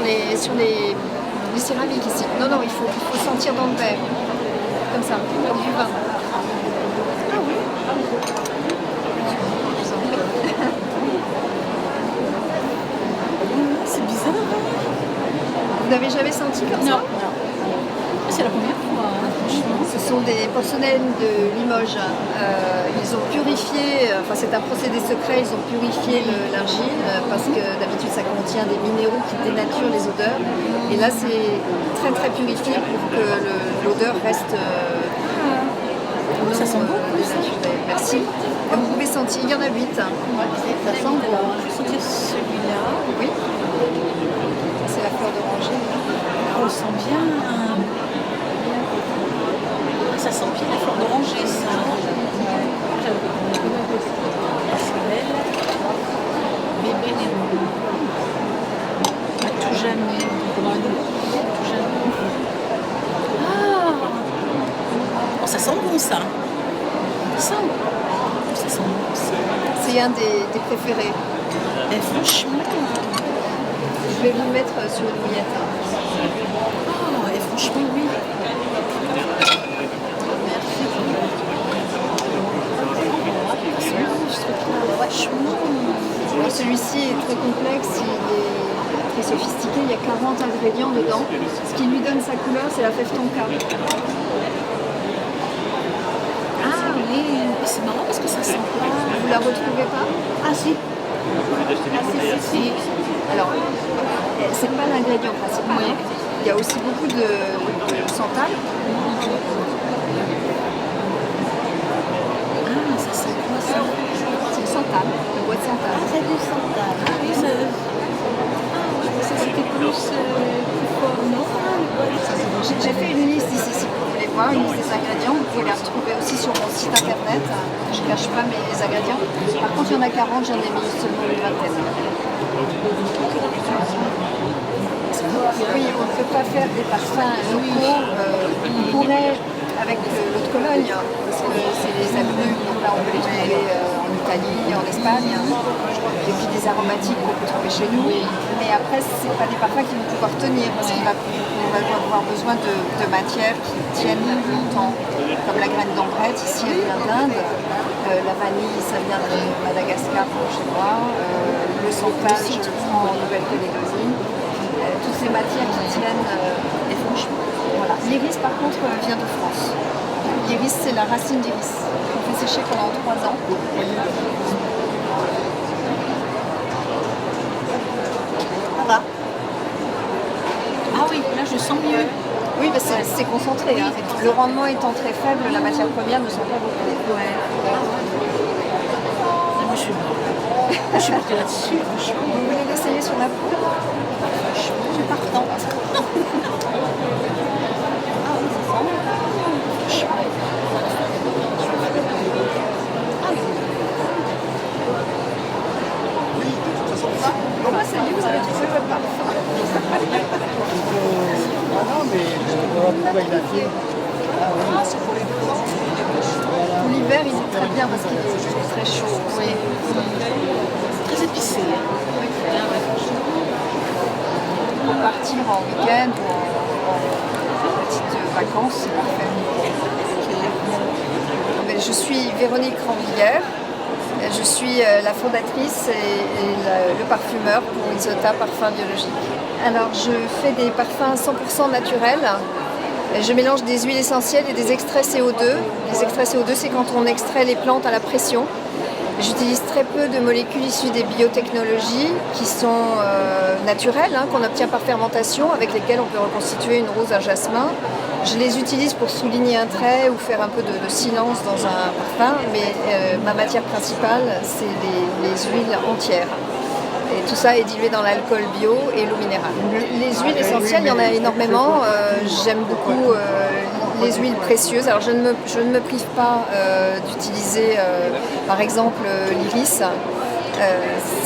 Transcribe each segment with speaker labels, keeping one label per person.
Speaker 1: les céramiques ici. Non, non, il faut sentir dans le verre. Comme ça, comme du vin. Ah oui.
Speaker 2: C'est bizarre.
Speaker 1: Vous n'avez jamais senti comme ça?
Speaker 2: Non. C'est la première fois, franchement.
Speaker 1: Ce sont des porcelaines de Limoges. Ils ont purifié, enfin c'est un procédé secret, ils ont purifié l'argile parce que d'habitude ça contient des minéraux qui dénaturent les odeurs. Et là c'est très très purifié pour que l'odeur reste
Speaker 2: Ça sent bon.
Speaker 1: dénaturée. Merci. Et vous pouvez sentir, il y en a 8.
Speaker 2: Ça sent bon. Je vais sentir celui-là.
Speaker 1: Oui. C'est la fleur d'oranger.
Speaker 2: On sent bien. Ça sent bien la fleur d'oranger, ça. Bébé Néron. À tout jamais. Tout jamais. Ah, oh, ça sent bon, ça. Ça sent bon, ça.
Speaker 1: C'est un des préférés.
Speaker 2: Et franchement.
Speaker 1: Je vais vous le mettre sur une bouillette.
Speaker 2: Oh, et franchement, oui.
Speaker 1: Alors, celui-ci est très complexe, il est très sophistiqué, il y a 40 ingrédients dedans. Ce qui lui donne sa couleur, c'est la fève tonka.
Speaker 2: Ah oui, c'est marrant parce que ça sent pas.
Speaker 1: Vous la retrouvez pas?
Speaker 2: Ah si.
Speaker 1: Si. Alors, c'est pas l'ingrédient principal.
Speaker 2: Oui.
Speaker 1: Il y a aussi beaucoup de santal.
Speaker 2: Ah, ça sent quoi ça?
Speaker 1: C'est le santal, le bois de santal.
Speaker 2: Ah, c'est du santal. Ah oui, ça. Ah, je pensais que c'était plus fort, non? Ah, le bois de santal.
Speaker 1: J'ai fait une liste ici, si vous voulez voir, une liste des ingrédients. Vous pouvez la retrouver aussi sur mon site internet. Je ne cache pas mes ingrédients. Par contre, il y en a 40, j'en ai mis seulement une vingtaine. Oui, on ne peut pas faire des parfums locaux. On pourrait avec l'eau de Cologne, parce que c'est les agrumes, donc là on peut les trouver en Italie, en Espagne, et puis des aromatiques qu'on peut trouver chez nous. Mais après, ce n'est pas des parfums qui vont pouvoir tenir, parce qu'on va avoir besoin de matières qui tiennent longtemps, comme la graine d'ambrette, ici elle vient d'Inde, la vanille ça vient de Madagascar chez moi, le santal je le prends en Nouvelle-Calédonie. Toutes ces matières qui tiennent et franchement. Voilà. L'iris par contre vient de France. L'iris c'est la racine d'iris. On fait sécher pendant 3 ans. Voilà.
Speaker 2: Ah oui, là je sens mieux.
Speaker 1: Oui, mais c'est concentré. Hein. Le rendement étant très faible, la matière première ne sent pas beaucoup.
Speaker 2: Ouais. Moi je suis partie là-dessus, franchement.
Speaker 1: Vous voulez l'essayer sur la peau?
Speaker 2: Je suis partante. Ah oui, ça sent.
Speaker 1: Bon, moi c'est mieux, vous avez trouvé votre parfum.
Speaker 2: Ah, c'est pour les blancs.
Speaker 1: Pour l'hiver, il est très bien parce qu'il est très chaud.
Speaker 2: Oui. Très épicé.
Speaker 1: Pour partir en week-end ou en petites vacances, c'est parfait. Je suis Véronique Ranvillière. Je suis la fondatrice et le parfumeur pour Isota Parfum Biologique. Alors je fais des parfums 100% naturels. Je mélange des huiles essentielles et des extraits CO2. Les extraits CO2, c'est quand on extrait les plantes à la pression. J'utilise très peu de molécules issues des biotechnologies qui sont naturelles, hein, qu'on obtient par fermentation, avec lesquelles on peut reconstituer une rose, un jasmin. Je les utilise pour souligner un trait ou faire un peu de silence dans un parfum, mais ma matière principale, c'est les huiles entières. Et tout ça est dilué dans l'alcool bio et l'eau minérale. Les huiles essentielles, il y en a énormément. J'aime beaucoup les huiles précieuses. Alors je ne me prive pas d'utiliser par exemple l'iris.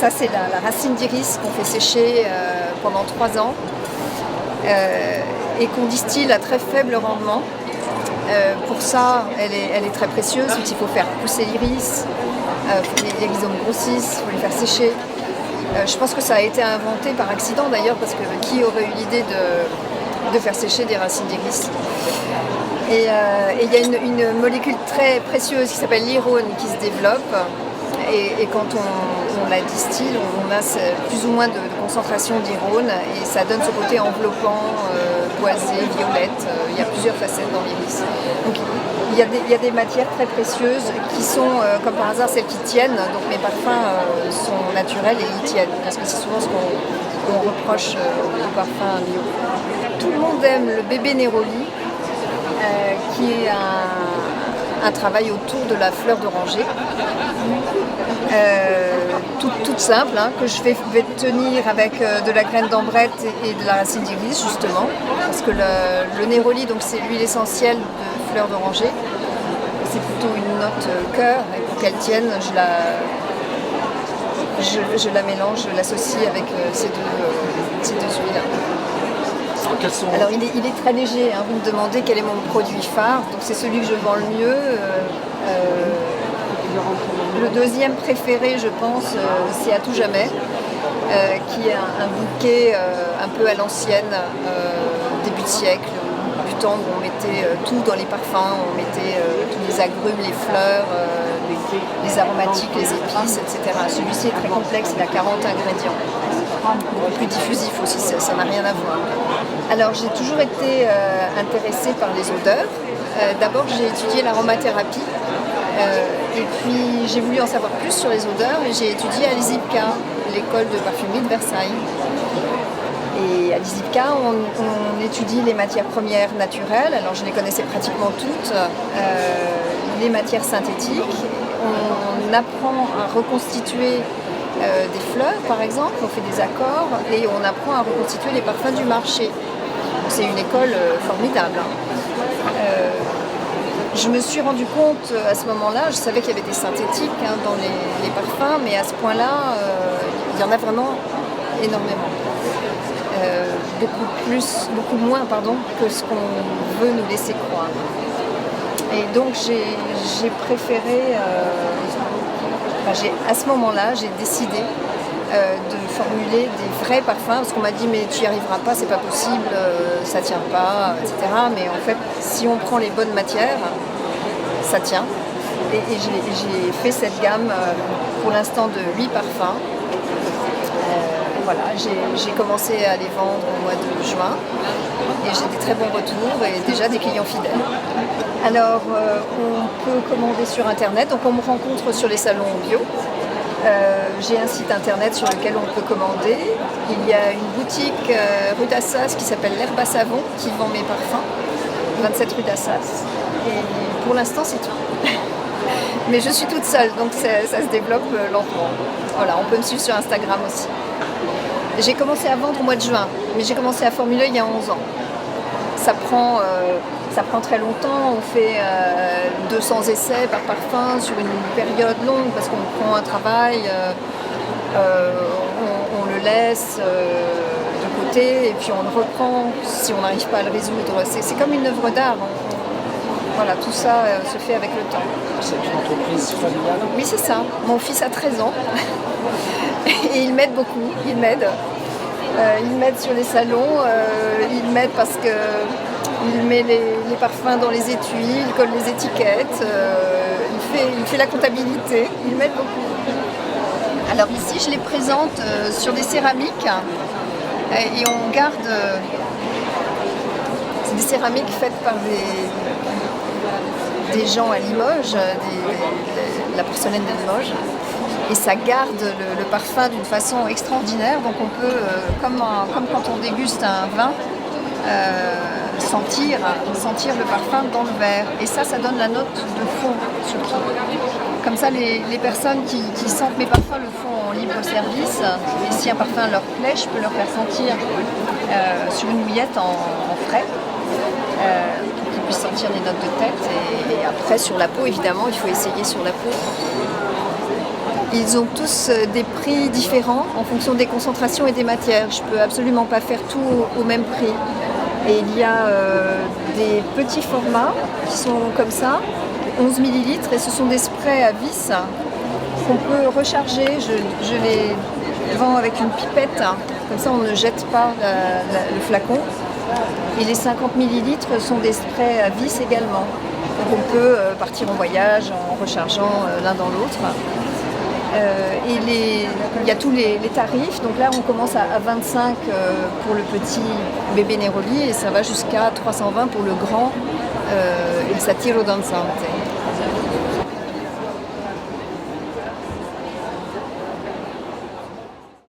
Speaker 1: Ça c'est la racine d'iris qu'on fait sécher pendant 3 ans et qu'on distille à très faible rendement. Pour ça, elle est très précieuse. Il faut faire pousser l'iris, les rhizomes grossissent, il faut les faire sécher. Je pense que ça a été inventé par accident d'ailleurs, parce que qui aurait eu l'idée de faire sécher des racines d'iris. Et il y a une molécule très précieuse qui s'appelle l'irone qui se développe. Et quand on la distille, on a plus ou moins de concentration d'irone et ça donne ce côté enveloppant, boisé, violette. Il y a plusieurs facettes dans l'iris. Donc il y a des matières très précieuses qui sont, comme par hasard, celles qui tiennent. Donc mes parfums sont naturels et ils tiennent. Parce que c'est souvent ce qu'on reproche aux parfums bio. Tout le monde aime le bébé Neroli, qui est un travail autour de la fleur d'oranger. Toute simple, hein, que je vais tenir avec de la graine d'ambrette et de la racine d'iris justement, parce que le néroli, donc c'est l'huile essentielle de fleur d'oranger, c'est plutôt une note cœur, et pour qu'elle tienne, je la mélange, je l'associe avec ces deux huiles. Alors il est très léger, hein, vous me demandez quel est mon produit phare, donc c'est celui que je vends le mieux. Le deuxième préféré, je pense, c'est À tout jamais, qui est un bouquet un peu à l'ancienne, début de siècle, du temps où on mettait tout dans les parfums, on mettait tous les agrumes, les fleurs, les aromatiques, les épices, etc. Celui-ci est très complexe, il a 40 ingrédients. Plus diffusif aussi, ça n'a rien à voir. Alors j'ai toujours été intéressée par les odeurs. D'abord j'ai étudié l'aromathérapie. Et puis j'ai voulu en savoir plus sur les odeurs et j'ai étudié à l'ISIPCA, l'école de parfumerie de Versailles. Et à l'ISIPCA, on étudie les matières premières naturelles, alors je les connaissais pratiquement toutes, les matières synthétiques. On apprend à reconstituer des fleurs par exemple, on fait des accords et on apprend à reconstituer les parfums du marché. C'est une école formidable. Je me suis rendu compte à ce moment-là, je savais qu'il y avait des synthétiques dans les parfums, mais à ce point-là, il y en a vraiment énormément. Beaucoup moins que ce qu'on veut nous laisser croire. Et donc j'ai préféré, à ce moment-là, j'ai décidé de formuler des vrais parfums, parce qu'on m'a dit mais tu n'y arriveras pas, c'est pas possible, ça tient pas, etc. Mais en fait, si on prend les bonnes matières, ça tient. Et j'ai fait cette gamme pour l'instant de 8 parfums. Voilà, j'ai commencé à les vendre au mois de juin et j'ai des très bons retours et déjà des clients fidèles. Alors, on peut commander sur Internet, donc on me rencontre sur les salons bio. J'ai un site internet sur lequel on peut commander. Il y a une boutique rue d'Assas qui s'appelle l'Herbe à Savon qui vend mes parfums, 27 rue d'Assas. Et pour l'instant, c'est tout. Mais je suis toute seule, donc ça se développe lentement. Voilà, on peut me suivre sur Instagram aussi. J'ai commencé à vendre au mois de juin, mais j'ai commencé à formuler il y a 11 ans. Ça prend très longtemps, on fait 200 essais par parfum sur une période longue parce qu'on prend un travail, on le laisse de côté et puis on le reprend si on n'arrive pas à le résoudre. C'est comme une œuvre d'art. Voilà, tout ça se fait avec le temps.
Speaker 3: C'est une entreprise familiale?
Speaker 1: Oui, c'est ça. Mon fils a 13 ans et il m'aide beaucoup. Il m'aide sur les salons, il m'aide parce qu'il met les parfums dans les étuis, il colle les étiquettes, il fait la comptabilité, il m'aide beaucoup. Alors ici, je les présente sur des céramiques et on garde... c'est des céramiques faites par des gens à Limoges, la porcelaine de Limoges, et ça garde le parfum d'une façon extraordinaire. Donc on peut, comme quand on déguste un vin, sentir le parfum dans le verre. Et ça donne la note de fond surtout. Comme ça, les personnes qui sentent mes parfums le font en libre service. Et si un parfum leur plaît, je peux leur faire sentir sur une houillette en frais. Pour qu'ils puissent sentir les notes de tête et après sur la peau, évidemment, il faut essayer sur la peau. Ils ont tous des prix différents en fonction des concentrations et des matières. Je ne peux absolument pas faire tout au même prix. Et il y a des petits formats qui sont comme ça, 11 ml, et ce sont des sprays à vis qu'on peut recharger. Je les vend avec une pipette, hein. Comme ça on ne jette pas le flacon. Et les 50 ml sont des sprays à vis également. Donc on peut partir en voyage en rechargeant l'un dans l'autre. Il y a tous les tarifs. Donc là on commence à 25 pour le petit bébé Neroli et ça va jusqu'à 320 pour le grand Il Satiro Danzante.